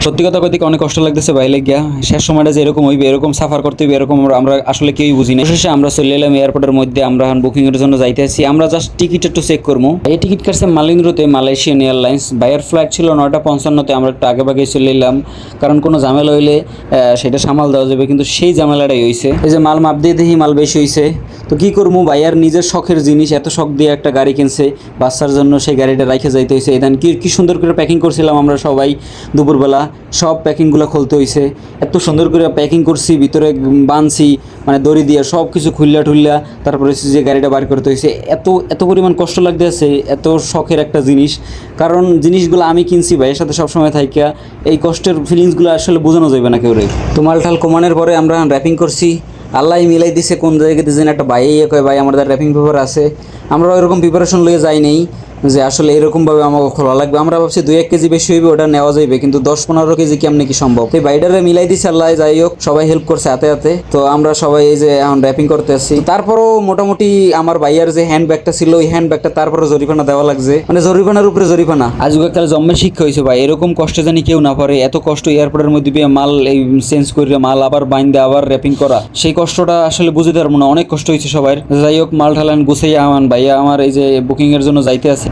সত্যি কথা কইতে অনেক কষ্ট লাগতেছে ভাই লাগিয়া। শেষ সময়টা যে এরকম হইবে, এরকম সাফার করতে হইবে, এরকম আমরা আসলে কেউই বুঝি না। শেষে আমরা চলে এলাম এয়ারপোর্টের মধ্যে। আমরা বুকিং এর জন্য যাইতে আছি। আমরা জাস্ট টিকিট একটু চেক করবো। এই টিকিট কাটছে মালিন্দ্রতে, মালয়েশিয়ান এয়ারলাইন্স। বাইরের ফ্লাইট ছিল 9:55-তে। আমরা একটু আগে ভাগে চলে এলাম, কারণ কোনো ঝামেলা হইলে সেটা সামাল দেওয়া যাবে, কিন্তু সেই ঝামেলাটাই হইছে। এই যে মাল মাপ দিয়ে দেখি মাল বেশি হইছে, তো কি করবো, ভাইয়ার নিজের শখের জিনিস, এত শখ দিয়ে একটা গাড়ি কিনছে, বাচ্চার জন্য সেই গাড়িটা রাইখে যাইতে হয়েছে। এদান কি সুন্দর করে প্যাকিং করছিলাম আমরা সবাই দুপুরবেলা, সব প্যাকিংগুলো খুলতে হয়েছে। এত সুন্দর করে প্যাকিং করছি, ভিতরে বানছি, মানে দড়ি দিয়ে সব কিছু খুললা ঠুল্লা, তারপরে যে গাড়িটা বার করতে হয়েছে। এত এত পরিমাণ কষ্ট লাগতে আছে, এত শখের একটা জিনিস, কারণ জিনিসগুলো আমি কিনছি ভাইয়ের সাথে সবসময় থাইকা। এই কষ্টের ফিলিংসগুলো আসলে বোঝানো যাবে না কেউ রে। তো মালটাল কমানোর পরে আমরা র্যাপিং করছি। আল্লাহ মিলাই দিছে কোন জায়গাতে যেন একটা ভাই কয় ভাই আমাদের র্যাপিং পেপার আছে। আমরা ওইরকম প্রিপারেশন লয়ে যাই নেই যে আসলে এরকমভাবে আমাকে খোলা লাগবে। আমরা ভাবছি 2-1 কেজি বেশি হইবে, ওটা নেওয়া যাইবে, কিন্তু 10-15 কেজি কেমনে কি সম্ভব। তো বাইডারে মিলাই দিছে আল্লাহ, যাই হোক সবাই হেল্প করছে হাতে হাতে। তো আমরা সবাই এই যে এখন র্যাপিং করতে আসছি। তারপরও মোটামুটি আমার ভাইয়ার যে হ্যান্ড ব্যাগটা ছিল, ওই হ্যান্ড ব্যাগটা তারপরে জরিমানা দেওয়া লাগছে, মানে জরিমানার উপরে জরিমানা। আজকাল জন্মের শিক্ষা হয়েছে ভাই, এরকম কষ্ট জানি কেউ না পারে। এত কষ্ট এয়ারপোর্টের মধ্যে মাল এই চেঞ্জ করে, মাল আবার বাইন্দে আবার র্যাপিং করা, সেই কষ্টটা আসলে বুঝতে পারবো না। অনেক কষ্ট হয়েছে সবার। যাই হোক মাল ঠালান গুছাইয়া আমার ভাইয়া আমার এই যে বুকিং এর জন্য যাইতে আছে।